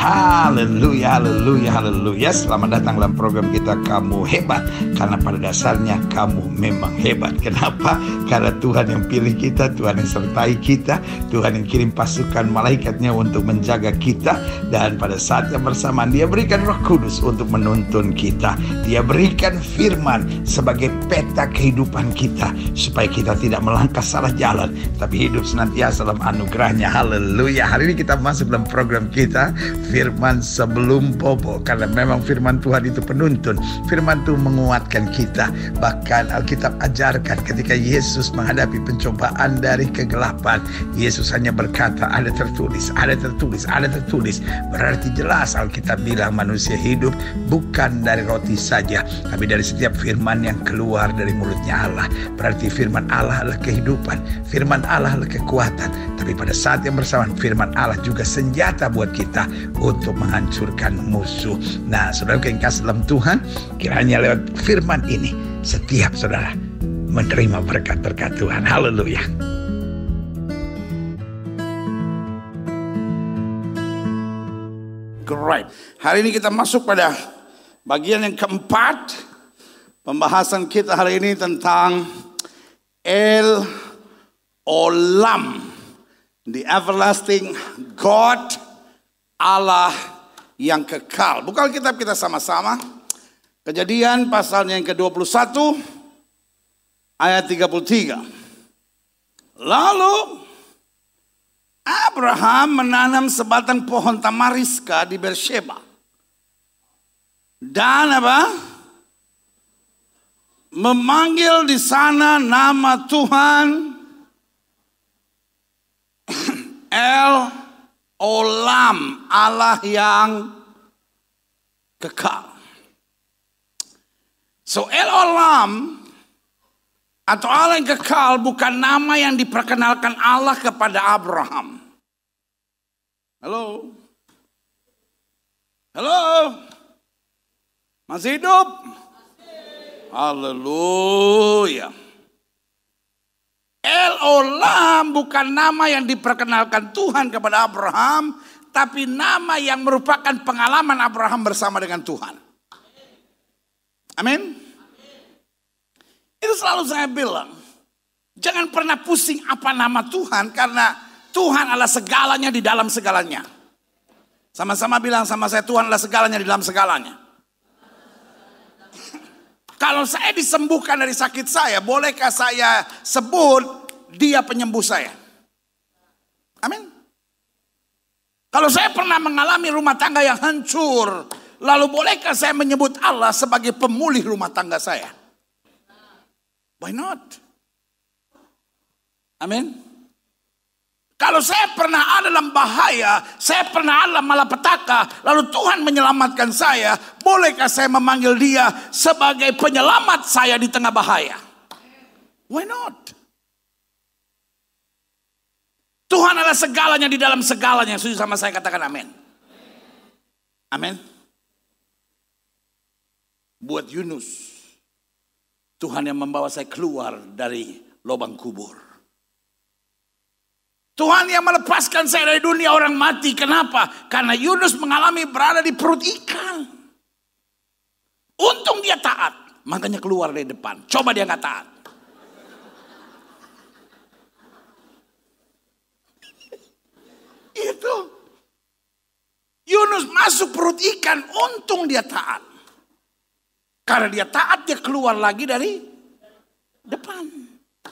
Haleluya, haleluya, haleluya. Selamat datang dalam program kita Kamu Hebat. Karena pada dasarnya kamu memang hebat. Kenapa? Karena Tuhan yang pilih kita, Tuhan yang sertai kita, Tuhan yang kirim pasukan malaikatnya untuk menjaga kita. Dan pada saat yang bersamaan Dia berikan Roh Kudus untuk menuntun kita. Dia berikan firman sebagai peta kehidupan kita, supaya kita tidak melangkah salah jalan, tapi hidup senantiasa dalam anugerahnya. Haleluya. Hari ini kita masuk dalam program kita Firman Sebelum Bobo. Karena memang firman Tuhan itu penuntun. Firman Tuhan menguatkan kita. Bahkan Alkitab ajarkan ketika Yesus menghadapi pencobaan dari kegelapan, Yesus hanya berkata, ada tertulis, ada tertulis, ada tertulis. Berarti jelas Alkitab bilang manusia hidup bukan dari roti saja, tapi dari setiap firman yang keluar dari mulutnya Allah. Berarti firman Allah adalah kehidupan, firman Allah adalah kekuatan. Tapi pada saat yang bersamaan firman Allah juga senjata buat kita untuk menghancurkan musuh. Nah, saudara yang kasih dalam Tuhan, kiranya lewat firman ini setiap saudara menerima berkat-berkat Tuhan. Haleluya. Great. Hari ini kita masuk pada bagian yang keempat. Pembahasan kita hari ini tentang El Olam, the everlasting God, Allah yang kekal. Buka kitab kita sama-sama. Kejadian pasalnya yang ke-21 ayat 33. Lalu Abraham menanam sebatang pohon tamariska di Beersheba. Dan memanggil di sana nama Tuhan El Olam, Allah yang kekal. So El Olam atau Allah yang kekal bukan nama yang diperkenalkan Allah kepada Abraham. Halo? Halo? Masih hidup? Haleluya. El Olam bukan nama yang diperkenalkan Tuhan kepada Abraham, tapi nama yang merupakan pengalaman Abraham bersama dengan Tuhan. Amin. Itu selalu saya bilang, jangan pernah pusing apa nama Tuhan, karena Tuhan adalah segalanya di dalam segalanya. Sama-sama bilang sama saya, Tuhan adalah segalanya di dalam segalanya. Kalau saya disembuhkan dari sakit saya, bolehkah saya sebut Dia penyembuh saya? Amin. Kalau saya pernah mengalami rumah tangga yang hancur, lalu bolehkah saya menyebut Allah sebagai pemulih rumah tangga saya? Why not? Amin. Kalau saya pernah ada dalam bahaya, saya pernah ada dalam malapetaka, lalu Tuhan menyelamatkan saya, bolehkah saya memanggil Dia sebagai penyelamat saya di tengah bahaya? Why not? Tuhan adalah segalanya di dalam segalanya. Setuju sama saya, katakan amin. Amin. Buat Yunus, Tuhan yang membawa saya keluar dari lubang kubur. Tuhan yang melepaskan saya dari dunia orang mati. Kenapa? Karena Yunus mengalami berada di perut ikan. Untung dia taat, makanya keluar dari depan. Coba dia nggak taat. Itu. Yunus masuk perut ikan, untung dia taat. Karena dia taat, dia keluar lagi dari depan.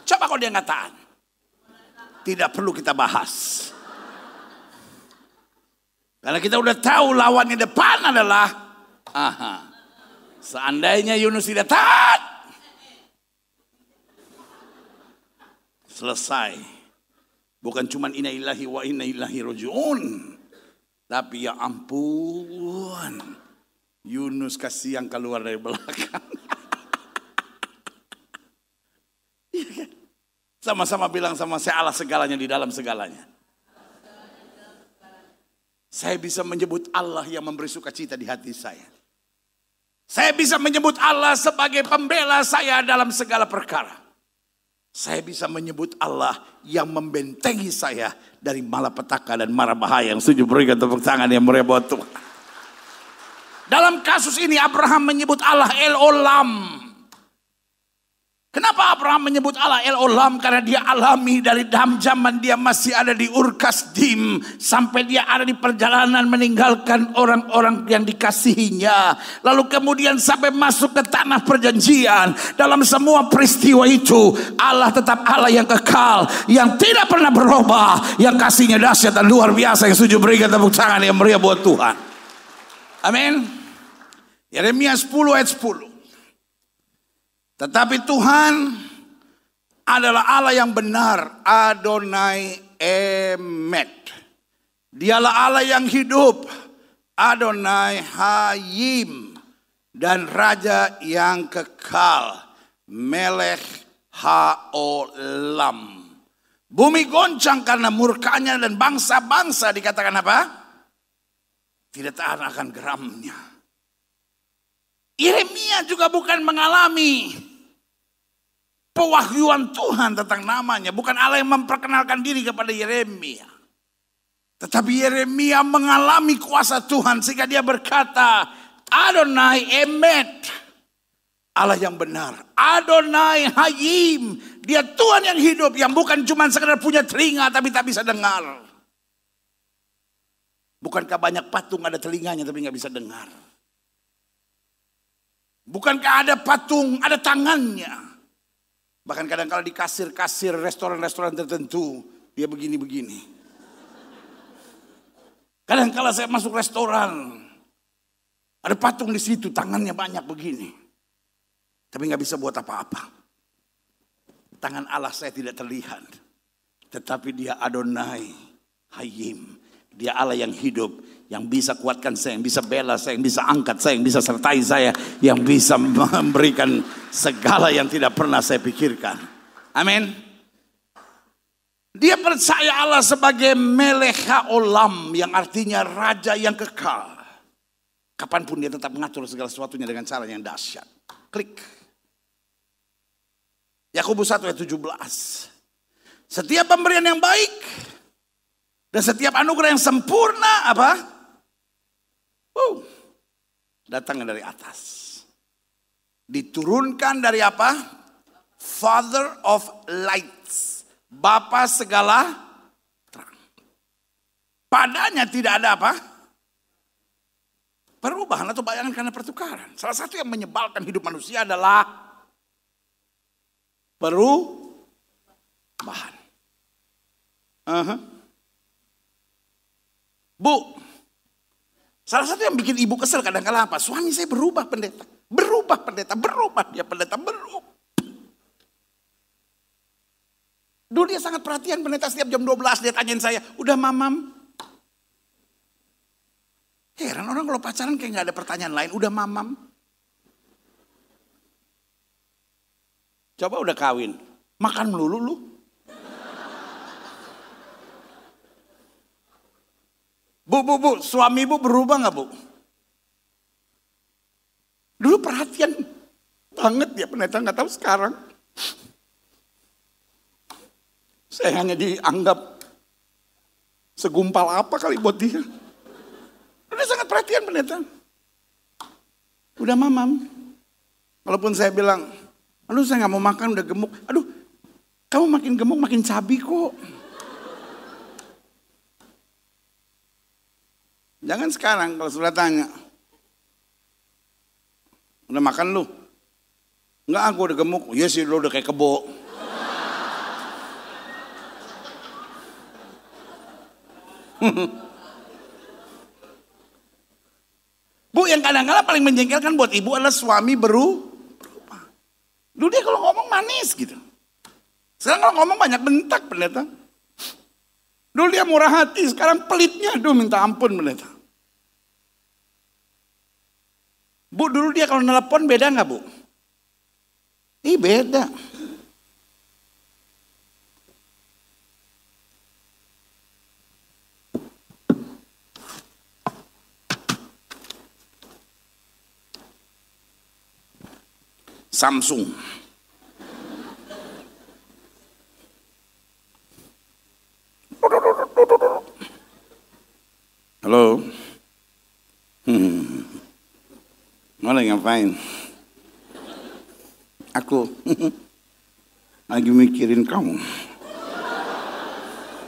Coba kalau dia nggak taat. Tidak perlu kita bahas. Karena kita udah tahu lawannya depan adalah seandainya Yunus tidak taat, selesai. Bukan cuma inna lillahi wa inna ilaihi raji'un, tapi ya ampun, Yunus kasih yang keluar dari belakang. Sama-sama bilang sama saya, Allah segalanya di dalam segalanya. Saya bisa menyebut Allah yang memberi sukacita di hati saya. Saya bisa menyebut Allah sebagai pembela saya dalam segala perkara. Saya bisa menyebut Allah yang membentengi saya dari malapetaka dan mara bahaya. Yang setuju berikan tepuk tangan yang meriah buat Tuhan. Dalam kasus ini Abraham menyebut Allah El Olam. Kenapa Abraham menyebut Allah El Olam? Karena dia alami dari zaman dia masih ada di Ur Kasdim, sampai dia ada di perjalanan meninggalkan orang-orang yang dikasihinya. Lalu kemudian sampai masuk ke tanah perjanjian. Dalam semua peristiwa itu Allah tetap Allah yang kekal, yang tidak pernah berubah, yang kasihnya dahsyat dan luar biasa. Yang setuju berikan tepuk tangan yang meriah buat Tuhan. Amin. Yeremia 10 ayat 10. Tetapi Tuhan adalah Allah yang benar, Adonai Emet. Dialah Allah yang hidup, Adonai Hayim, dan Raja yang kekal, Melech Haolam. Bumi goncang karena murkanya dan bangsa-bangsa dikatakan apa? Tidak tahan akan geramnya. Yeremia juga bukan mengalami pewahyuan Tuhan tentang namanya. Bukan Allah yang memperkenalkan diri kepada Yeremia. Tetapi Yeremia mengalami kuasa Tuhan sehingga dia berkata, Adonai Emet, Allah yang benar. Adonai Hayim, dia Tuhan yang hidup, yang bukan cuma sekedar punya telinga tapi tak bisa dengar. Bukankah banyak patung ada telinganya tapi gak bisa dengar? Bukankah ada patung ada tangannya? Bahkan kadang-kala di kasir-kasir restoran-restoran tertentu dia begini-begini. Kadang-kala saya masuk restoran, ada patung di situ, tangannya banyak begini. Tapi nggak bisa buat apa-apa. Tangan Allah saya tidak terlihat. Tetapi dia Adonai Hayim. Dia Allah yang hidup, yang bisa kuatkan saya, yang bisa bela saya, yang bisa angkat saya, yang bisa sertai saya, yang bisa memberikan segala yang tidak pernah saya pikirkan. Amin. Dia percaya Allah sebagai Melech Haolam, yang artinya raja yang kekal. Kapanpun dia tetap mengatur segala sesuatunya dengan cara yang dahsyat. Klik. Yakobus 1 ayat 17. Setiap pemberian yang baik dan setiap anugerah yang sempurna apa? Datangnya dari atas. Diturunkan dari apa? Father of lights. Bapa segala terang. Padanya tidak ada apa? Perubahan atau bayangan karena pertukaran. Salah satu yang menyebalkan hidup manusia adalah perubahan. Bu, salah satu yang bikin ibu kesel kadang-kala apa? Suami saya berubah pendeta. Berubah pendeta, berubah dia pendeta, berubah. Dulu dia sangat perhatian pendeta, setiap jam 12 dia tanyain saya, udah mamam? Heran orang kalau pacaran kayak gak ada pertanyaan lain, udah mamam? Coba udah kawin, makan melulu lu. Bu, suami ibu berubah gak bu? Dulu perhatian banget dia pendeta, gak tahu sekarang. Saya hanya dianggap segumpal apa kali buat dia. Dia sangat perhatian pendeta. Udah mamam. Walaupun saya bilang, aduh saya gak mau makan udah gemuk. Aduh kamu makin gemuk makin cabi kok. Jangan sekarang kalau sudah tanya. Udah makan lu? Enggak, aku udah gemuk. Iya sih lu udah kayak kebo. Bu, yang kadang-kadang paling menjengkelkan buat ibu adalah suami berubah. Dulu dia kalau ngomong manis gitu. Sekarang kalau ngomong banyak bentak pendeta. Dulu dia murah hati, sekarang pelitnya. Aduh minta ampun pendeta. Bu, dulu dia kalau nelpon beda gak bu? Ih beda. Samsung. Halo. Mau ngapain? Aku lagi mikirin kamu.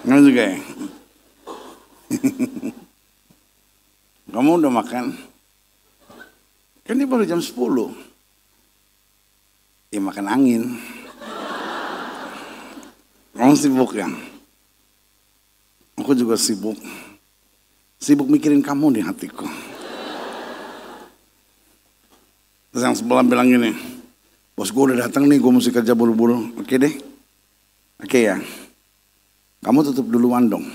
Nggak juga ya? Kamu udah makan? Kan ini baru jam 10. Ya makan angin. Kamu sibuk ya? Aku juga sibuk. Sibuk mikirin kamu di hatiku. Terus yang sebelah bilang gini, bos gue udah datang nih, gue mesti kerja buru-buru. Oke deh. Oke ya. Kamu tutup duluan dong.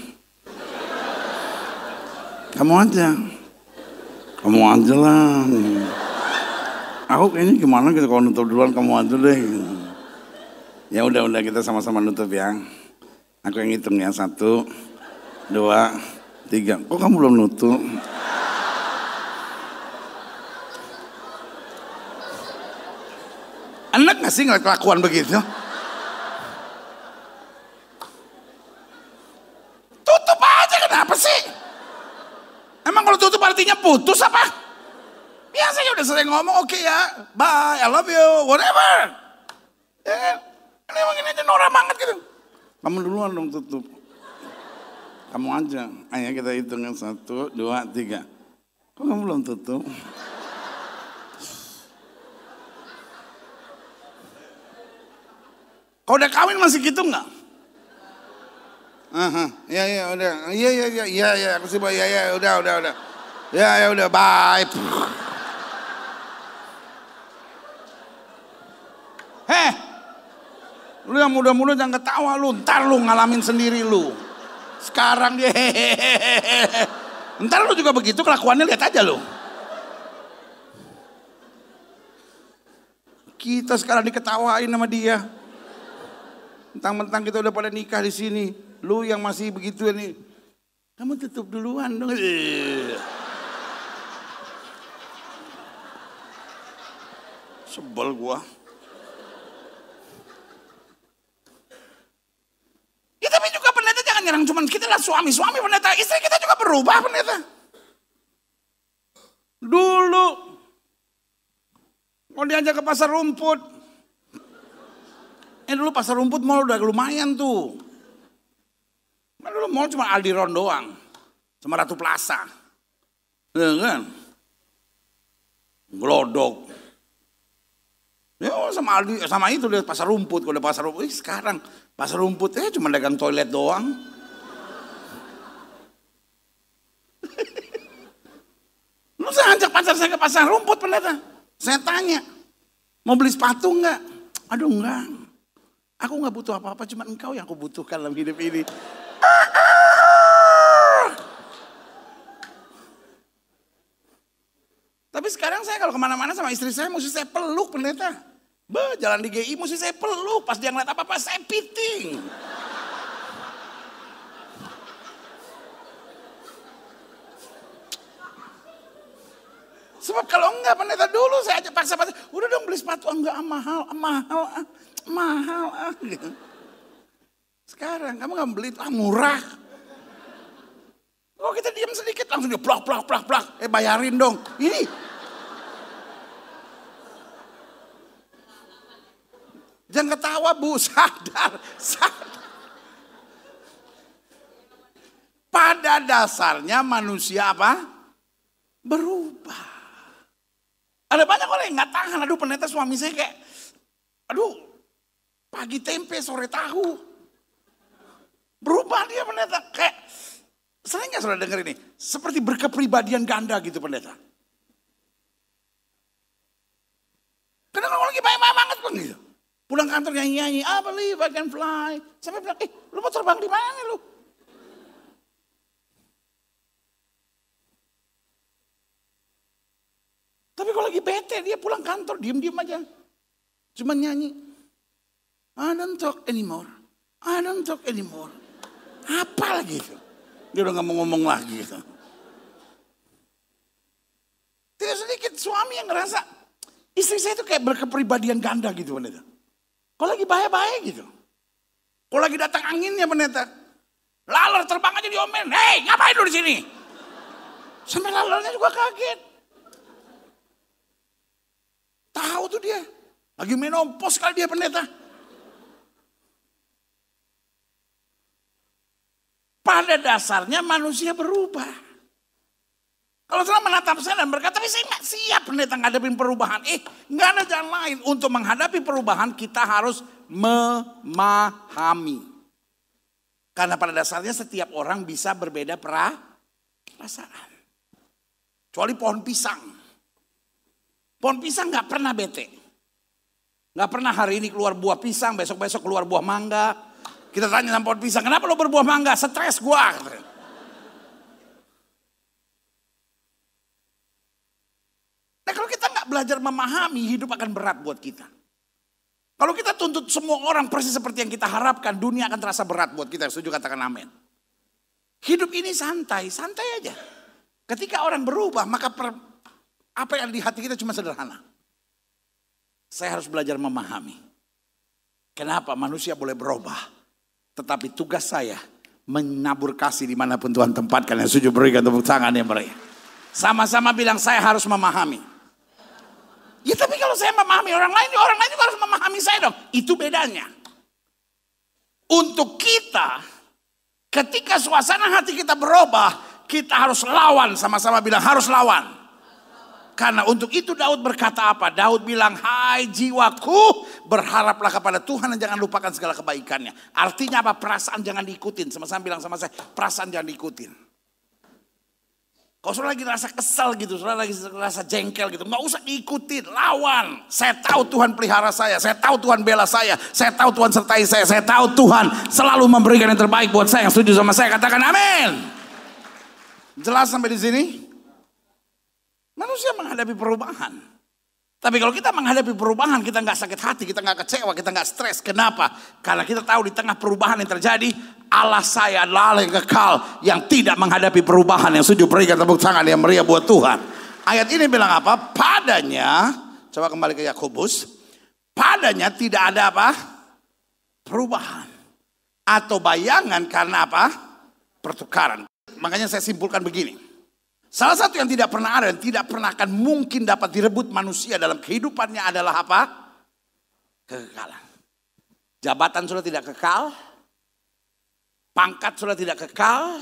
Kamu aja lah. Aku kayaknya gimana gitu kalau nutup duluan, kamu aja deh. Ya udah kita sama-sama nutup ya. Aku yang hitung ya, 1, 2, 3. Kok kamu belum nutup? Enak gak sih ngeliat kelakuan begitu? Tutup aja, kenapa sih? Emang kalau tutup artinya putus apa? Biasanya udah sering ngomong, oke ya, bye, I love you, whatever. Ya kan? Ini emang ini aja norak banget gitu. Kamu duluan dong tutup. Kamu aja. Ayo kita hitungin 1, 2, 3. Kok kamu belum tutup? Kau udah kawin masih gitu nggak? Ya udah. Iya aku sih ya udah. Ya udah bye. Lu yang muda-muda jangan ketawa lu, ntar lu ngalamin sendiri lu. Sekarang dia ntar lu juga begitu kelakuannya, lihat aja lu. Kita sekarang diketawain sama dia. Mentang-mentang kita udah pada nikah di sini, lu yang masih begitu nih. Kamu tutup duluan dong. Sebel gua. Ya tapi juga pendeta jangan nyerang cuman kita lah suami pendeta, istri kita juga berubah pendeta. Dulu mau diajak ke pasar rumput. Dulu pasar rumput mall udah lumayan tuh. Kan dulu mall cuma Aldiron doang. Sama Ratu Plaza. Ya kan? Glodok. Ya sama Aldi, sama itu deh pasar rumput. Kalau udah pasar rumput, sekarang pasar rumput cuma dagang toilet doang. Lu saya ajak pacar saya ke pasar rumput pendeta. Saya tanya, mau beli sepatu enggak? Aduh enggak. Aku nggak butuh apa-apa, cuma engkau yang aku butuhkan dalam hidup ini. Tapi sekarang saya kalau kemana-mana sama istri saya, mesti saya peluk pendeta. Jalan di GI mesti saya peluk, pas dia ngeliat apa-apa saya piting. Sebab kalau enggak pendeta dulu saya aja paksa-paksa, udah dong beli sepatu, enggak mahal. Sekarang kamu nggak beli, murah. Oh kita diam sedikit langsung dia plak. Bayarin dong. Ini. Jangan ketawa bu, sadar. Pada dasarnya manusia apa? Berubah. Ada banyak orang yang nggak tahan. Aduh pendeta suami saya kayak, pagi tempe, sore tahu. Berubah dia pendeta. Kayak, sering gak saudara dengar ini? Seperti berkepribadian ganda gitu pendeta. Karena kalau lagi baik banget pun gitu. Pulang kantor nyanyi-nyanyi, I believe I can fly. Sampai bilang, lu mau terbang di mana lu? Tapi kalau lagi bete, dia pulang kantor, diem-diem aja. Cuma nyanyi. I don't talk anymore. Apa lagi itu? Dia udah gak mau ngomong lagi gitu. Tidak sedikit suami yang ngerasa, istri saya itu kayak berkepribadian ganda gitu pendeta. Kalau lagi bahaya-bahaya gitu. Kalau lagi datang anginnya pendeta. Laler terbang aja diomelin. Hei ngapain lu di sini? Sampai lalarnya juga kaget. Tahu tuh dia. Lagi menopause kali dia pendeta. Pada dasarnya manusia berubah. Kalau saudara menatap saya dan berkata, tapi saya nggak siap pendeta menghadapi perubahan. Nggak ada jalan lain. Untuk menghadapi perubahan kita harus memahami. Karena pada dasarnya setiap orang bisa berbeda perasaan. Kecuali pohon pisang. Pohon pisang nggak pernah bete. Nggak pernah hari ini keluar buah pisang, besok-besok keluar buah mangga. Kita tanya sama pohon pisang, kenapa lo berbuah mangga? Stres gua. Nah kalau kita nggak belajar memahami, hidup akan berat buat kita. Kalau kita tuntut semua orang persis seperti yang kita harapkan, dunia akan terasa berat buat kita. Setuju, katakan amin. Hidup ini santai, santai aja. Ketika orang berubah, maka apa yang ada di hati kita cuma sederhana. Saya harus belajar memahami. Kenapa manusia boleh berubah. Tetapi tugas saya menabur kasih dimanapun Tuhan tempatkan. Yang setuju berikan tepuk tangan yang meriah. Sama-sama bilang saya harus memahami. Ya tapi kalau saya memahami orang lain juga harus memahami saya dong. Itu bedanya. Untuk kita, ketika suasana hati kita berubah, kita harus lawan. Sama-sama bilang harus lawan. Karena untuk itu Daud berkata apa? Daud bilang, hai jiwaku, berharaplah kepada Tuhan dan jangan lupakan segala kebaikannya. Artinya apa? Perasaan jangan diikutin. Sama-sama bilang sama saya, perasaan jangan diikutin. Kalau saudara lagi rasa kesal gitu, saudara lagi rasa jengkel gitu, nggak usah diikutin, lawan. Saya tahu Tuhan pelihara saya tahu Tuhan bela saya tahu Tuhan sertai saya tahu Tuhan selalu memberikan yang terbaik buat saya. Yang setuju sama saya katakan amin. Jelas sampai di sini? Manusia menghadapi perubahan. Tapi kalau kita menghadapi perubahan, kita nggak sakit hati, kita nggak kecewa, kita nggak stres. Kenapa? Karena kita tahu di tengah perubahan yang terjadi, Allah saya adalah Allah yang kekal, yang tidak menghadapi perubahan. Yang setuju berikan tepuk tangan yang meriah buat Tuhan. Ayat ini bilang apa? Padanya, coba kembali ke Yakobus, padanya tidak ada apa? Perubahan. Atau bayangan karena apa? Pertukaran. Makanya saya simpulkan begini. Salah satu yang tidak pernah ada dan tidak pernah akan mungkin dapat direbut manusia dalam kehidupannya adalah apa? Kekekalan. Jabatan sudah tidak kekal. Pangkat sudah tidak kekal.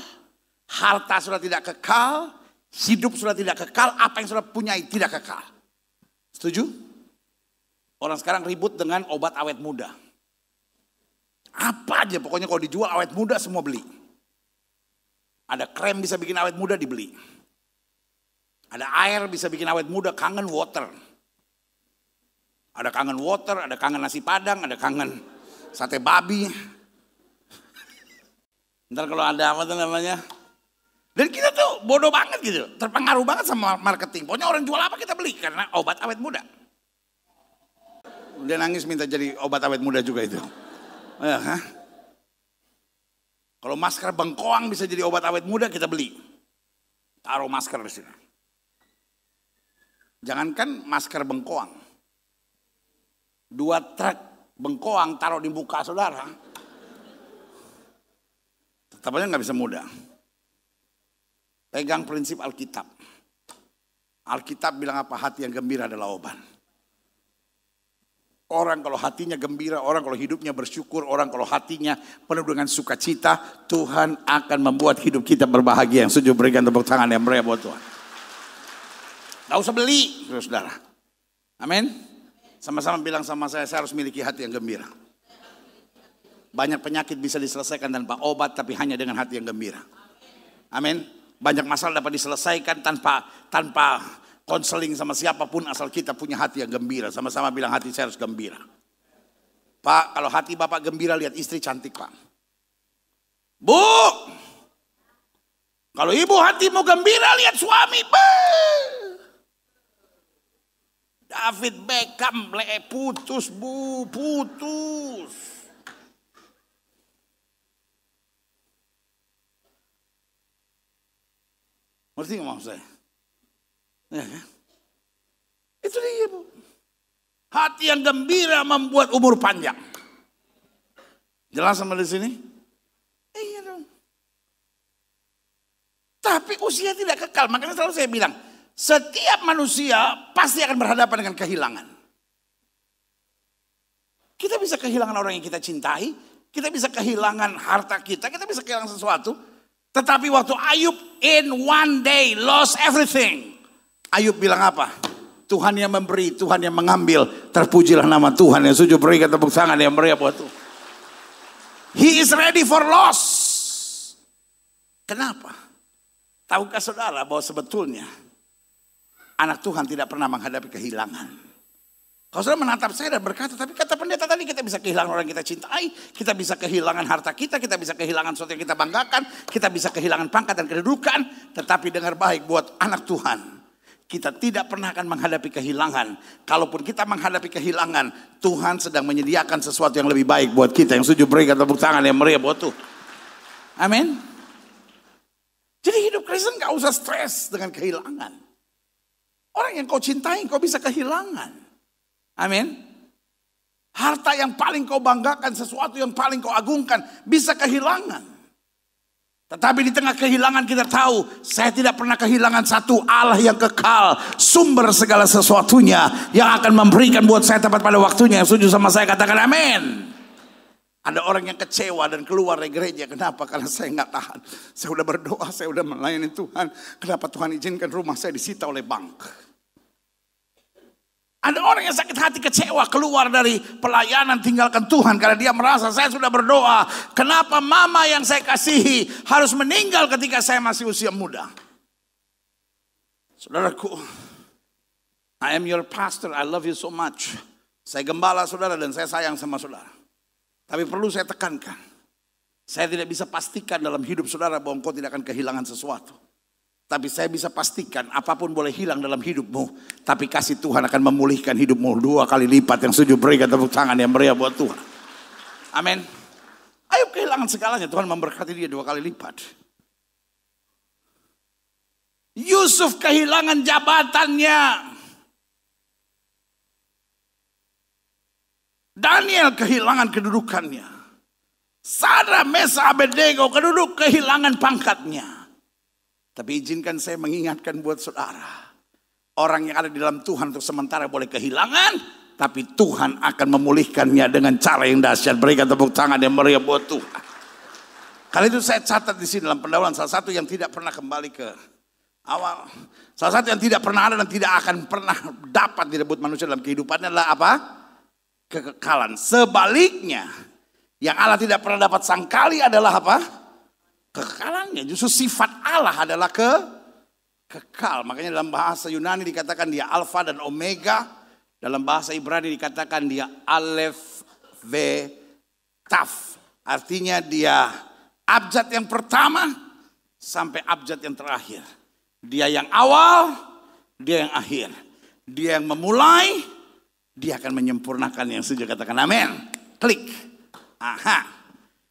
Harta sudah tidak kekal. Hidup sudah tidak kekal. Apa yang sudah punyai tidak kekal. Setuju? Orang sekarang ribut dengan obat awet muda. Apa aja pokoknya kalau dijual awet muda semua beli. Ada krem bisa bikin awet muda dibeli. Ada air bisa bikin awet muda, kangen water. Ada kangen water, ada kangen nasi padang, ada kangen sate babi. Ntar kalau ada apa tuh namanya. Dan kita tuh bodoh banget gitu, terpengaruh banget sama marketing. Pokoknya orang jual apa kita beli, karena obat awet muda. Dia nangis minta jadi obat awet muda juga itu. Kalau masker bengkoang bisa jadi obat awet muda, kita beli. Taruh masker di sini. Jangankan masker bengkoang. 2 truk bengkoang taruh di muka saudara. Tetap aja nggak bisa mudah. Pegang prinsip Alkitab. Alkitab bilang apa? Hati yang gembira adalah obat. Orang kalau hatinya gembira, orang kalau hidupnya bersyukur, orang kalau hatinya penuh dengan sukacita, Tuhan akan membuat hidup kita berbahagia. Yang setuju berikan tepuk tangan yang meriah buat Tuhan. Gak usah beli, saudara. Amin. Sama-sama bilang sama saya harus miliki hati yang gembira. Banyak penyakit bisa diselesaikan tanpa obat, tapi hanya dengan hati yang gembira. Amin. Banyak masalah dapat diselesaikan tanpa konseling sama siapapun, asal kita punya hati yang gembira. Sama-sama bilang hati saya harus gembira. Pak, kalau hati Bapak gembira, lihat istri cantik, Pak. Bu, kalau ibu hatimu gembira, lihat suami. David Beckham putus, Bu, putus. Ngerti nggak maksud saya? Ya, kan? Itu dia, Bu. Hati yang gembira membuat umur panjang. Jelas sampai di sini? Iya dong. Tapi usia tidak kekal. Makanya selalu saya bilang, setiap manusia pasti akan berhadapan dengan kehilangan. Kita bisa kehilangan orang yang kita cintai, kita bisa kehilangan harta kita bisa kehilangan sesuatu. Tetapi waktu Ayub in one day lost everything. Ayub bilang apa? Tuhan yang memberi, Tuhan yang mengambil. Terpujilah nama Tuhan. Yang setuju berikan tepuk tangan yang meriah buat Tuhan. He is ready for loss. Kenapa? Tahukah saudara bahwa sebetulnya anak Tuhan tidak pernah menghadapi kehilangan. Kalau saudara menatap saya dan berkata, tapi kata pendeta tadi kita bisa kehilangan orang yang kita cintai, kita bisa kehilangan harta kita bisa kehilangan sesuatu yang kita banggakan, kita bisa kehilangan pangkat dan kedudukan. Tetapi dengar baik buat anak Tuhan, kita tidak pernah akan menghadapi kehilangan. Kalaupun kita menghadapi kehilangan, Tuhan sedang menyediakan sesuatu yang lebih baik buat kita. Yang setuju berikan tepuk tangan yang meriah buat Tuhan. Amin. Jadi hidup Kristen gak usah stres dengan kehilangan. Orang yang kau cintai kau bisa kehilangan. Amin. Harta yang paling kau banggakan, sesuatu yang paling kau agungkan, bisa kehilangan. Tetapi di tengah kehilangan kita tahu, saya tidak pernah kehilangan satu Allah yang kekal, sumber segala sesuatunya, yang akan memberikan buat saya tepat pada waktunya. Yang setuju sama saya katakan amin. Ada orang yang kecewa dan keluar dari gereja. Kenapa? Karena saya nggak tahan. Saya udah berdoa, saya udah melayani Tuhan. Kenapa Tuhan izinkan rumah saya disita oleh bank? Ada orang yang sakit hati kecewa keluar dari pelayanan tinggalkan Tuhan. Karena dia merasa saya sudah berdoa. Kenapa mama yang saya kasihi harus meninggal ketika saya masih usia muda? Saudaraku, I am your pastor, I love you so much. Saya gembala saudara dan saya sayang sama saudara. Tapi perlu saya tekankan. Saya tidak bisa pastikan dalam hidup saudara bahwa engkau tidak akan kehilangan sesuatu. Tapi saya bisa pastikan apapun boleh hilang dalam hidupmu. Tapi kasih Tuhan akan memulihkan hidupmu 2 kali lipat. Yang setuju berikan tepuk tangan yang meriah buat Tuhan. Amin. Ayub kehilangan segalanya. Tuhan memberkati dia 2 kali lipat. Yusuf kehilangan jabatannya. Daniel kehilangan kedudukannya. Sadra, Mesa, Abednego kehilangan pangkatnya. Tapi izinkan saya mengingatkan buat saudara. Orang yang ada di dalam Tuhan untuk sementara boleh kehilangan. Tapi Tuhan akan memulihkannya dengan cara yang dahsyat. Berikan tepuk tangan yang meriah buat Tuhan. Kali itu saya catat di sini dalam pendahuluan. Salah satu yang tidak pernah kembali ke awal. Salah satu yang tidak pernah ada dan tidak akan pernah dapat direbut manusia dalam kehidupannya adalah apa? Kekekalan. Sebaliknya. Yang Allah tidak pernah dapat sangkali adalah apa? Kekekalannya. Justru sifat Allah adalah kekal. Makanya dalam bahasa Yunani dikatakan dia Alfa dan Omega. Dalam bahasa Ibrani dikatakan dia Alef, Ve, Taf. Artinya dia abjad yang pertama sampai abjad yang terakhir. Dia yang awal, dia yang akhir. Dia yang memulai, dia akan menyempurnakan. Yang setuju katakan amin. Klik. Aha.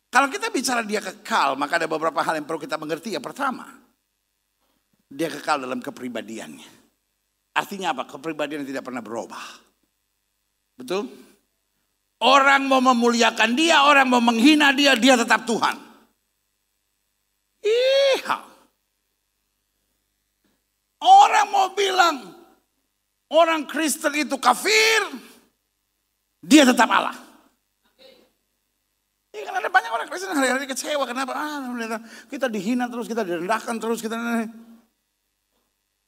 Kalau kita bicara dia kekal, maka ada beberapa hal yang perlu kita mengerti. Yang pertama, dia kekal dalam kepribadiannya. Artinya apa? Kepribadian yang tidak pernah berubah. Betul? Orang mau memuliakan dia, orang mau menghina dia, dia tetap Tuhan. Iya. Orang mau bilang, orang Kristen itu kafir, dia tetap Allah. Ya, kan ada banyak orang Kristen hari-hari kecewa. Kenapa? Kita dihina terus, kita direndahkan terus.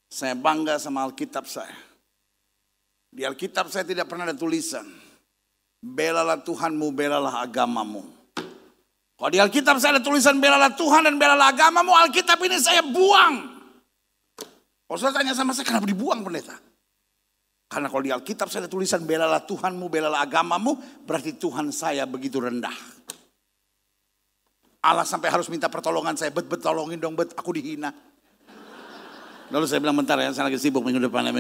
Saya bangga sama Alkitab saya. Di Alkitab saya tidak pernah ada tulisan. Belalah Tuhanmu, belalah agamamu. Kalau di Alkitab saya ada tulisan belalah Tuhan dan belalah agamamu, Alkitab ini saya buang. Kalau saudara tanya sama saya, kenapa dibuang pendeta? Karena kalau di Alkitab saya ada tulisan belalah Tuhanmu, belalah agamamu, berarti Tuhan saya begitu rendah. Allah sampai harus minta pertolongan saya, bet tolongin dong, aku dihina. Lalu saya bilang bentar ya, saya lagi sibuk minggu depan.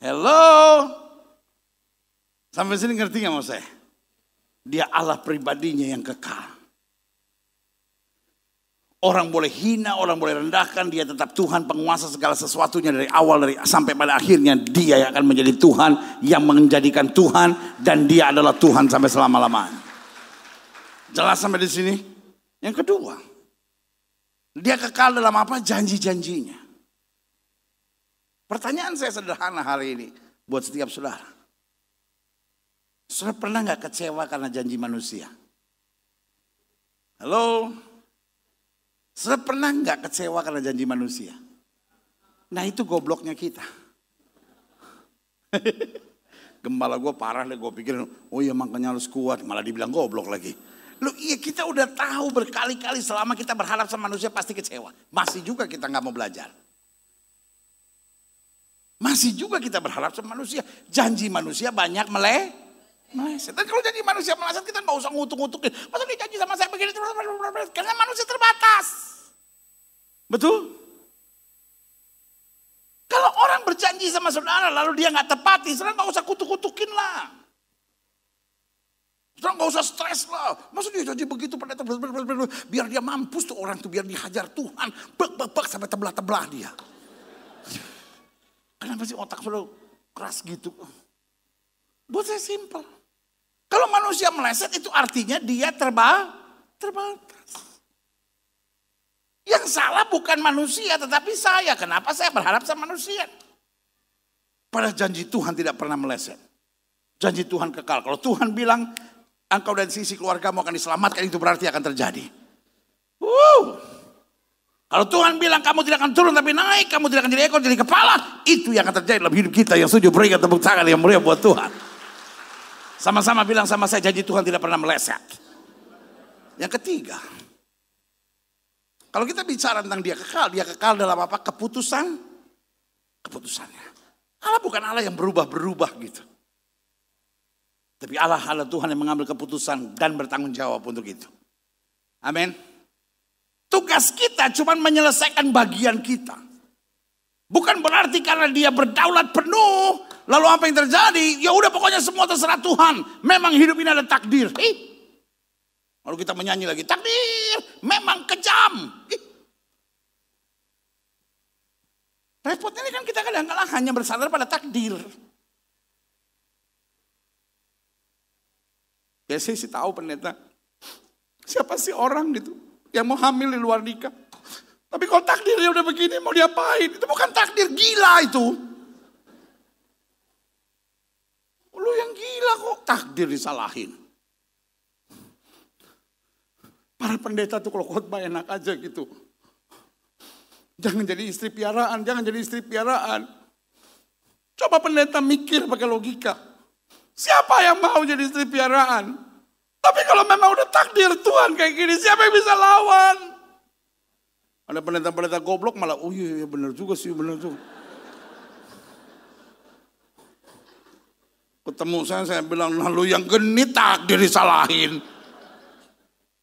Hello. Sampai sini ngerti gak mau saya? Dia Allah pribadinya yang kekal. Orang boleh hina, orang boleh rendahkan, dia tetap Tuhan penguasa segala sesuatunya dari awal sampai pada akhirnya. Dia yang akan menjadi Tuhan, yang menjadikan Tuhan, dan dia adalah Tuhan sampai selama-lamanya. Jelas sampai di sini? Yang kedua, Dia kekal dalam apa? Janji-janjinya. Pertanyaan saya sederhana hari ini buat setiap saudara. Saudara pernah gak kecewa karena janji manusia? Halo? Saudara pernah gak kecewa karena janji manusia? Nah itu gobloknya kita. Gembala gue parah deh, gue pikir oh iya makanya harus kuat, malah dibilang goblok lagi. Loh iya kita udah tahu berkali-kali selama kita berharap sama manusia pasti kecewa. Masih juga kita gak mau belajar. Masih juga kita berharap sama manusia. Janji manusia banyak meleset. Dan kalau janji manusia meleset kita gak usah ngutuk-ngutukin. Masa dia janji sama saya begini terus. Karena manusia terbatas. Betul? Kalau orang berjanji sama saudara lalu dia gak tepati. Saudara gak usah kutuk-kutukin lah. Saudara gak usah stres lah. Masa dia janji begitu biar dia mampus tuh orang tuh. Biar dihajar Tuhan. Bek sampai tebelah-tebelah dia. Kenapa sih otak saudara keras gitu? Buat saya simpel. Kalau manusia meleset itu artinya dia terbatas. Yang salah bukan manusia tetapi saya. Kenapa saya berharap sama manusia? Padahal janji Tuhan tidak pernah meleset. Janji Tuhan kekal. Kalau Tuhan bilang engkau dan sisi keluargamu akan diselamatkan, itu berarti akan terjadi. Kalau Tuhan bilang kamu tidak akan turun tapi naik, kamu tidak akan jadi ekor jadi kepala, itu yang akan terjadi dalam hidup kita. Yang setuju berikan tepuk tangan yang mulia buat Tuhan. Sama-sama bilang sama saya, janji Tuhan tidak pernah meleset. Yang ketiga, kalau kita bicara tentang dia kekal dalam apa? Keputusannya. Allah bukan Allah yang berubah-berubah gitu. Tapi Allah Tuhan yang mengambil keputusan dan bertanggung jawab untuk itu. Amin. Tugas kita cuma menyelesaikan bagian kita. Bukan berarti karena dia berdaulat penuh, lalu apa yang terjadi? Ya udah pokoknya semua terserah Tuhan. Memang hidup ini ada takdir. Lalu kita menyanyi lagi, takdir memang kejam. Repotnya ini kan kita kadang-kadang hanya bersandar pada takdir. Ya saya sih tahu pendeta, siapa sih orang gitu yang mau hamil di luar nikah. Tapi kalau takdirnya udah begini mau diapain? Itu bukan takdir, gila itu. Lu yang gila kok takdir disalahin. Para pendeta tuh kalau khotbah enak aja gitu. Jangan jadi istri piaraan, jangan jadi istri piaraan. Coba pendeta mikir pakai logika. Siapa yang mau jadi istri piaraan? Tapi kalau memang udah takdir Tuhan kayak gini, siapa yang bisa lawan? Ada pendeta-pendeta goblok malah, oh iya benar juga sih, benar juga. Ketemu saya bilang, nah lu yang genit takdir disalahin.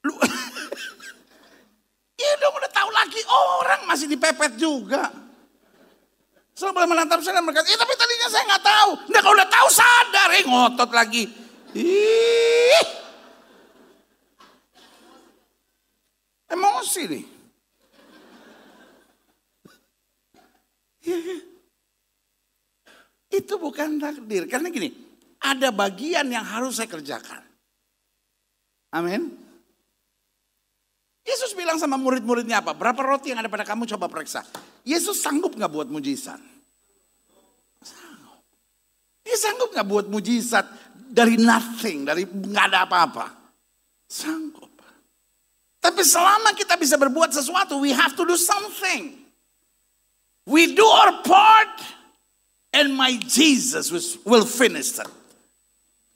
Lu, ya udah tahu lagi orang masih dipepet juga. Saya boleh menantap saya dan berkata, tapi tadinya saya nggak tahu. Nah kalau udah tahu sadar, ngotot lagi. Emosi nih. Itu bukan takdir. Karena gini, ada bagian yang harus saya kerjakan. Amin. Yesus bilang sama murid-muridnya apa? Berapa roti yang ada pada kamu coba periksa. Yesus sanggup gak buat mujizat? Sanggup. Dia sanggup gak buat mujizat dari nothing, dari gak ada apa-apa? Sanggup. Tapi selama kita bisa berbuat sesuatu, we have to do something. We do our part, and my Jesus will finish it.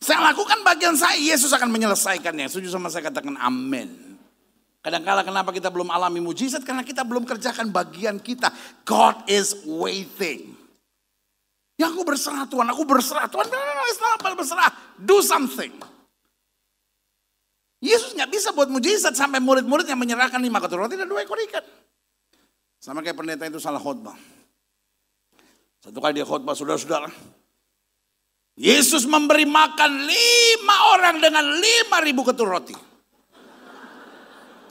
Saya lakukan bagian saya, Yesus akan menyelesaikannya. Setuju sama saya, katakan amin. Kadang-kala kenapa kita belum alami mujizat? Karena kita belum kerjakan bagian kita. God is waiting. Ya aku berserah Tuhan, aku berserah Tuhan. Berserah, do something. Yesus gak bisa buat mujizat sampai murid-muridnya menyerahkan 5 ketur roti dan 2 ekor ikan. Sama kayak pendeta itu salah khotbah. Satu kali dia khotbah, saudara-saudara. Yesus memberi makan 5 orang dengan 5.000 ketur roti.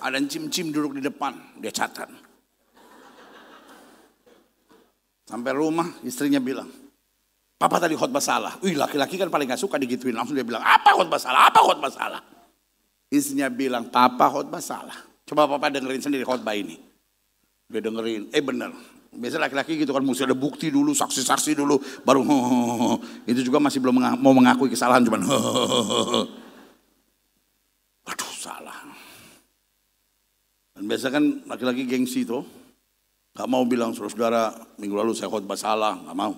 Ada cim-cim duduk di depan, dia catat. Sampai rumah istrinya bilang, Papa tadi khotbah salah. Wih laki-laki kan paling gak suka digituin. Langsung dia bilang, apa khotbah salah, apa khotbah salah. Istrinya bilang, Papa khotbah salah. Coba Papa dengerin sendiri khotbah ini. Dia dengerin, benar. Biasa laki-laki gitu kan, mesti ada bukti dulu, saksi-saksi dulu, baru itu juga masih belum mau mengakui kesalahan, cuman aduh salah. Dan biasa kan laki-laki gengsi tuh, gak mau bilang saudara-saudara minggu lalu saya khotbah salah, gak mau.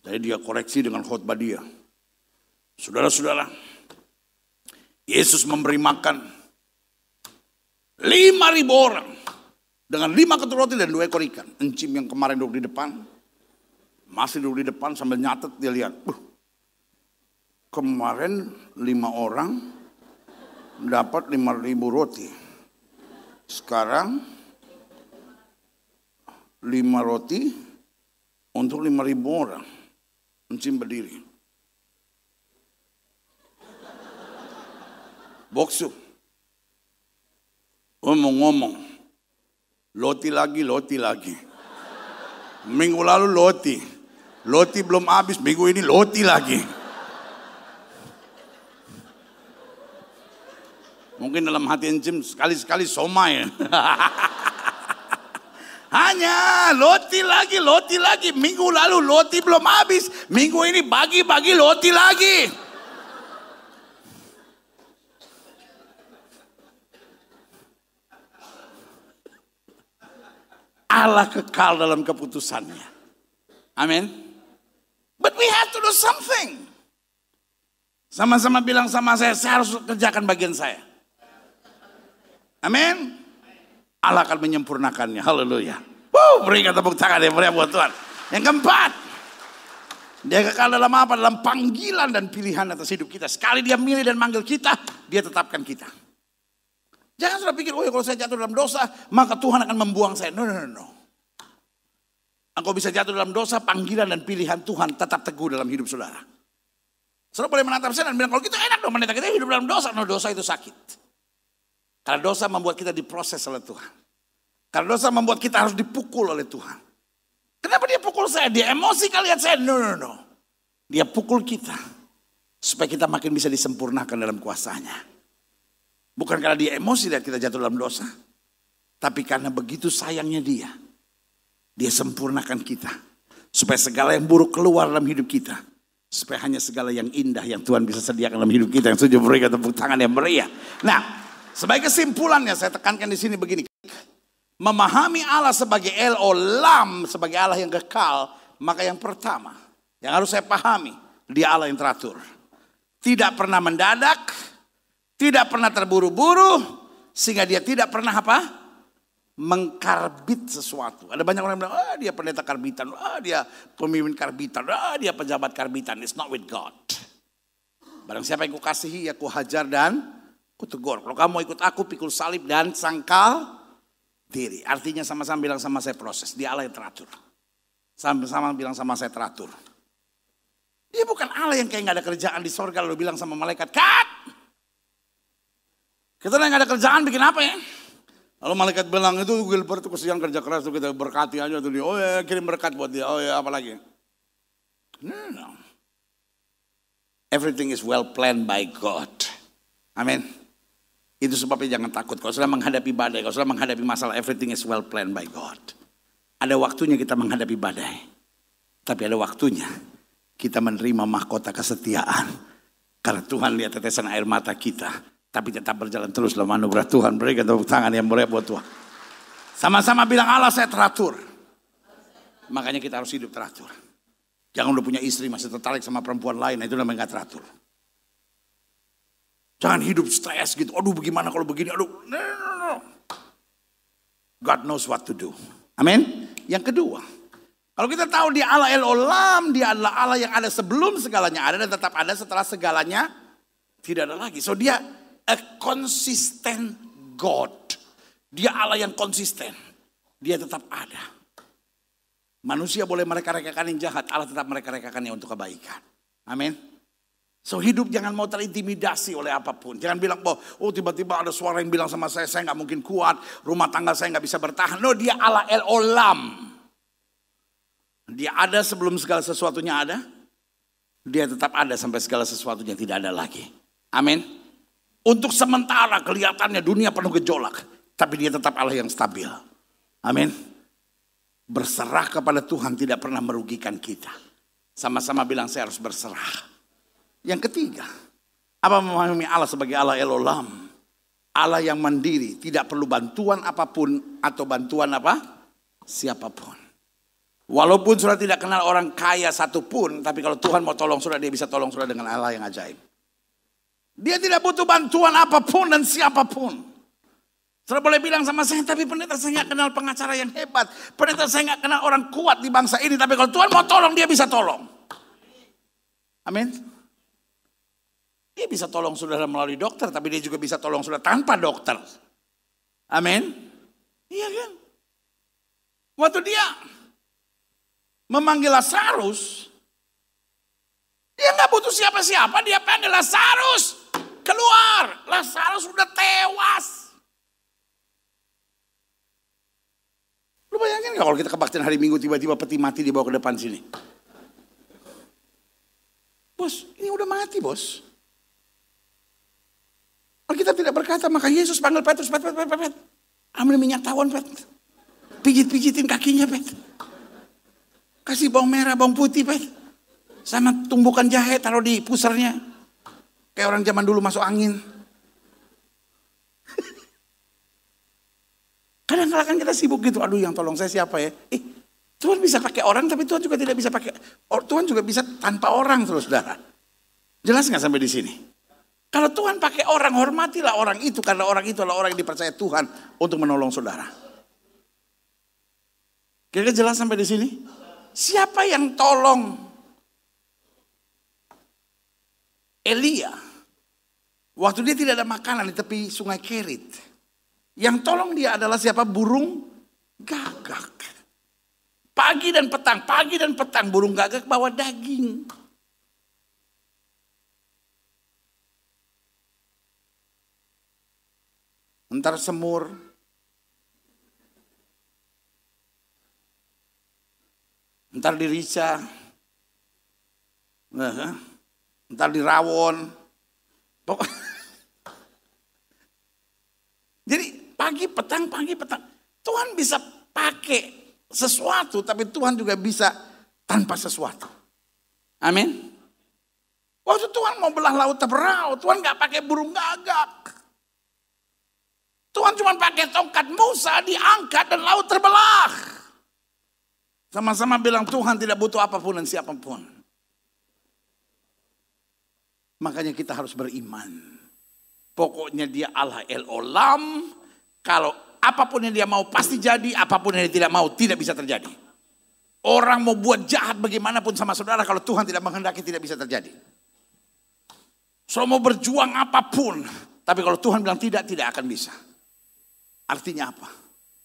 Jadi dia koreksi dengan khotbah dia. Saudara-saudara, Yesus memberi makan 5.000 orang dengan 5 ketul roti dan 2 ekor ikan. Encim yang kemarin duduk di depan, masih duduk di depan sambil nyatet, dia lihat, kemarin 5 orang dapat 5.000 roti. Sekarang 5 roti untuk 5.000 orang. Encim berdiri. Boksu. Ngomong-ngomong. Loti lagi. Minggu lalu loti. Loti belum habis, minggu ini loti lagi. Mungkin dalam hati Encim sekali-sekali somai. Hanya loti lagi. Minggu lalu loti belum habis. Minggu ini bagi-bagi loti lagi. Allah kekal dalam keputusannya. Amin. But we have to do something. Sama-sama bilang sama saya harus kerjakan bagian saya. Amin. Allah akan menyempurnakannya. Haleluya. Berikan tepuk tangan yang meriah buat Tuhan. Yang keempat, dia kekal dalam apa? Dalam panggilan dan pilihan atas hidup kita. Sekali dia milih dan manggil kita, dia tetapkan kita. Jangan sudah pikir, kalau saya jatuh dalam dosa, maka Tuhan akan membuang saya. No. Engkau bisa jatuh dalam dosa, panggilan dan pilihan Tuhan tetap teguh dalam hidup saudara. Saudara boleh menatap saya dan bilang, kalau gitu enak dong, menatap kita hidup dalam dosa. No, dosa itu sakit. Karena dosa membuat kita diproses oleh Tuhan. Karena dosa membuat kita harus dipukul oleh Tuhan. Kenapa dia pukul saya? Dia emosi kali lihat saya? No. Dia pukul kita. Supaya kita makin bisa disempurnakan dalam kuasanya. Bukan karena dia emosi lihat kita jatuh dalam dosa. Tapi karena begitu sayangnya dia. Dia sempurnakan kita. Supaya segala yang buruk keluar dalam hidup kita. Supaya hanya segala yang indah yang Tuhan bisa sediakan dalam hidup kita. Yang setuju berikan tepuk tangan yang meriah. Nah. Sebagai kesimpulannya saya tekankan di sini begini. Memahami Allah sebagai El Olam, sebagai Allah yang kekal, maka yang pertama yang harus saya pahami, dia Allah yang teratur. Tidak pernah mendadak, tidak pernah terburu-buru, sehingga dia tidak pernah mengkarbit sesuatu. Ada banyak orang yang bilang, dia pendeta karbitan, dia pemimpin karbitan, dia pejabat karbitan. It's not with God. Barang siapa yang kukasihi, ya kuhajar dan kutegur. Kalau kamu ikut aku, pikul salib dan sangkal diri. Artinya sama-sama bilang sama saya proses. Dia Allah yang teratur. Sama-sama bilang sama saya teratur. Dia bukan Allah yang kayak gak ada kerjaan di sorga lalu bilang sama malaikat, cut! Kita gak ada kerjaan bikin apa ya? Lalu malaikat bilang itu Gilbert tuh kesian kerja keras tuh kita berkati aja tuh dia. Oh ya kirim berkat buat dia. Oh ya apa lagi? No. Everything is well planned by God. Amin. Itu sebabnya jangan takut. Kalau sudah menghadapi badai, kalau sudah menghadapi masalah, everything is well planned by God. Ada waktunya kita menghadapi badai. Tapi ada waktunya kita menerima mahkota kesetiaan. Karena Tuhan lihat tetesan air mata kita. Tapi tetap berjalan terus dalam anugerah Tuhan. Berikan tepuk tangan yang meriah buat Tuhan. Sama-sama bilang Allah saya teratur. Makanya kita harus hidup teratur. Jangan udah punya istri masih tertarik sama perempuan lain. Itu namanya gak teratur. Jangan hidup stres gitu. Aduh bagaimana kalau begini. Aduh. No. God knows what to do. Amin. Yang kedua. Kalau kita tahu dia Allah El Olam. Dia adalah Allah yang ada sebelum segalanya ada. Dan tetap ada setelah segalanya tidak ada lagi. So dia a consistent God. Dia Allah yang konsisten. Dia tetap ada. Manusia boleh mereka-rekakan yang jahat. Allah tetap mereka-rekakannya untuk kebaikan. Amin. So hidup jangan mau terintimidasi oleh apapun. Jangan bilang bahwa tiba-tiba ada suara yang bilang sama saya gak mungkin kuat. Rumah tangga saya gak bisa bertahan. No, dia Allah El Olam. Dia ada sebelum segala sesuatunya ada. Dia tetap ada sampai segala sesuatunya tidak ada lagi. Amin. Untuk sementara kelihatannya dunia penuh gejolak. Tapi dia tetap Allah yang stabil. Amin. Berserah kepada Tuhan tidak pernah merugikan kita. Sama-sama bilang saya harus berserah. Yang ketiga, apa memahami Allah sebagai Allah El-Olam. Allah yang mandiri, tidak perlu bantuan apapun atau bantuan apa? Siapapun. Walaupun saudara tidak kenal orang kaya satupun, tapi kalau Tuhan mau tolong saudara, dia bisa tolong saudara dengan Allah yang ajaib. Dia tidak butuh bantuan apapun dan siapapun. Saudara boleh bilang sama saya, tapi pendeta saya gak kenal pengacara yang hebat. Pendeta saya gak kenal orang kuat di bangsa ini, tapi kalau Tuhan mau tolong, dia bisa tolong. Amin. Dia bisa tolong saudara melalui dokter, tapi dia juga bisa tolong saudara tanpa dokter. Amin. Iya kan? Waktu dia memanggil Lazarus, dia gak butuh siapa-siapa, dia panggil Lazarus. Keluar, Lazarus sudah tewas. Lu bayangin gak kalau kita kebaktian hari Minggu tiba-tiba peti mati dibawa ke depan sini? Bos, ini udah mati bos. Alkitab tidak berkata, maka Yesus panggil Petrus, Pet. Ambil minyak tawon, Pet. Pijit-pijitin kakinya, Pet. Kasih bawang merah, bawang putih, Pet. Sama tumbukan jahe, taruh di pusernya. Kayak orang zaman dulu masuk angin. Kadang-kadang kan kita sibuk gitu, aduh yang tolong saya siapa ya? Tuhan bisa pakai orang, tapi Tuhan juga tidak bisa pakai. Tuhan juga bisa tanpa orang terus, saudara. Jelas nggak sampai di sini? Kalau Tuhan pakai orang, hormatilah orang itu, karena orang itu adalah orang yang dipercaya Tuhan untuk menolong saudara. Kira-kira jelas sampai di sini? Siapa yang tolong Elia waktu dia tidak ada makanan di tepi sungai Kerit? Yang tolong dia adalah siapa? Burung gagak. Pagi dan petang burung gagak bawa daging. Entar semur. Entar dirica. Entar dirawon. Jadi pagi petang. Tuhan bisa pakai sesuatu, tapi Tuhan juga bisa tanpa sesuatu. Amin. Waktu Tuhan mau belah laut Teberau, Tuhan gak pakai burung gagak. Tuhan cuma pakai tongkat Musa, diangkat dan laut terbelah. Sama-sama bilang Tuhan tidak butuh apapun dan siapapun. Makanya kita harus beriman. Pokoknya dia Allah El-Olam. Kalau apapun yang dia mau pasti jadi, apapun yang dia tidak mau tidak bisa terjadi. Orang mau buat jahat bagaimanapun sama saudara, kalau Tuhan tidak menghendaki tidak bisa terjadi. So mau berjuang apapun, tapi kalau Tuhan bilang tidak akan bisa. Artinya apa?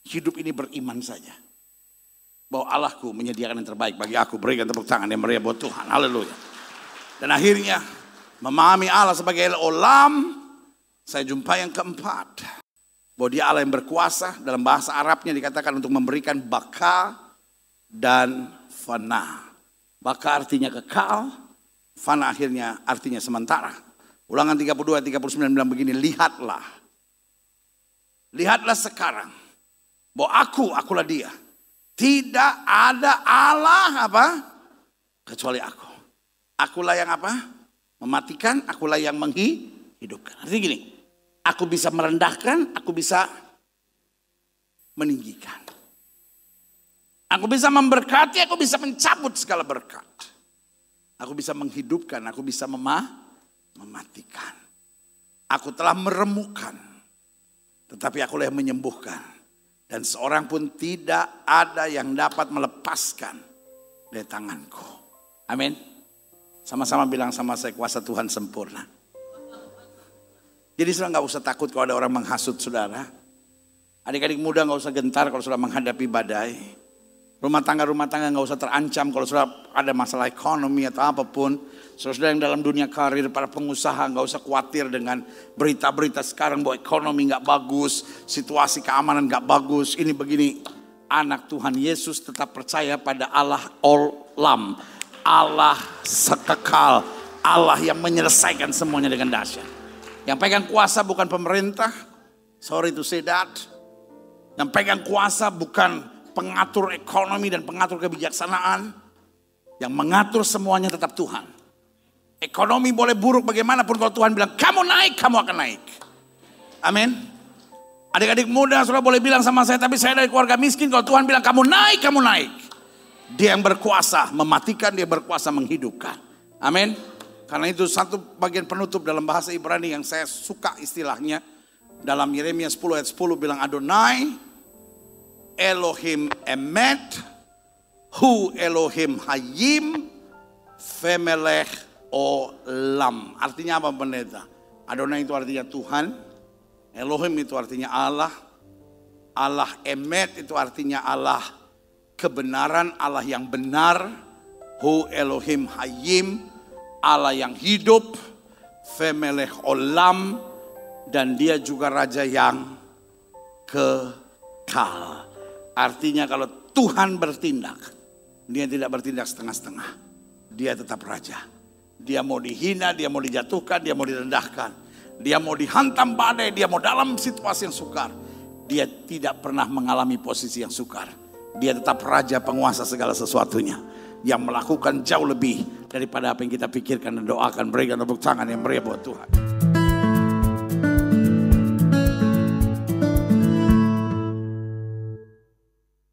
Hidup ini beriman saja. Bahwa Allahku menyediakan yang terbaik bagi aku. Berikan tepuk tangan yang meriah buat Tuhan. Haleluya. Dan akhirnya memahami Allah sebagai El-Olam. Saya jumpa yang keempat. Bahwa dia Allah yang berkuasa. Dalam bahasa Arabnya dikatakan untuk memberikan baka dan fana. Baka artinya kekal. Fana akhirnya artinya sementara. Ulangan 32, 39 bilang begini. Lihatlah sekarang. Bahwa akulah dia. Tidak ada Allah apa? Kecuali aku. Akulah yang apa? Mematikan, akulah yang menghidupkan. Artinya gini. Aku bisa merendahkan, aku bisa meninggikan. Aku bisa memberkati, aku bisa mencabut segala berkat. Aku bisa menghidupkan, aku bisa mematikan. Aku telah meremukkan, tetapi akulah yang menyembuhkan. Dan seorang pun tidak ada yang dapat melepaskan dari tanganku. Amin. Sama-sama bilang sama saya, kuasa Tuhan sempurna. Jadi saudara gak usah takut kalau ada orang menghasut saudara. Adik-adik muda gak usah gentar kalau saudara menghadapi badai. Rumah tangga gak usah terancam kalau saudara ada masalah ekonomi atau apapun. Saudara yang dalam dunia karir, para pengusaha gak usah khawatir dengan berita-berita sekarang bahwa ekonomi gak bagus, situasi keamanan gak bagus, ini begini. Anak Tuhan Yesus tetap percaya pada Allah Olam, Allah sekekal, Allah yang menyelesaikan semuanya dengan dahsyat. Yang pegang kuasa bukan pemerintah, sorry to say that. Yang pegang kuasa bukan pengatur ekonomi dan pengatur kebijaksanaan. Yang mengatur semuanya tetap Tuhan. Ekonomi boleh buruk bagaimanapun, kalau Tuhan bilang kamu naik, kamu akan naik. Amin. Adik-adik muda sudah boleh bilang sama saya, tapi saya dari keluarga miskin. Kalau Tuhan bilang kamu naik, kamu naik. Dia yang berkuasa mematikan, dia berkuasa menghidupkan. Amin. Karena itu satu bagian penutup dalam bahasa Ibrani yang saya suka istilahnya. Dalam Yeremia 10 ayat 10 bilang Adonai Elohim Emet Hu Elohim Hayim Femelech Olam. Artinya apa pendeta? Adonai itu artinya Tuhan. Elohim itu artinya Allah. Allah Emet itu artinya Allah kebenaran, Allah yang benar. Hu Elohim Hayim, Allah yang hidup. Femelech Olam, dan dia juga raja yang kekal. Artinya kalau Tuhan bertindak, dia tidak bertindak setengah-setengah. Dia tetap raja. Dia mau dihina, dia mau dijatuhkan, dia mau direndahkan. Dia mau dihantam badai, dia mau dalam situasi yang sukar. Dia tidak pernah mengalami posisi yang sukar. Dia tetap raja penguasa segala sesuatunya. Yang melakukan jauh lebih daripada apa yang kita pikirkan dan doakan. Berikan tepuk tangan yang meriah buat Tuhan.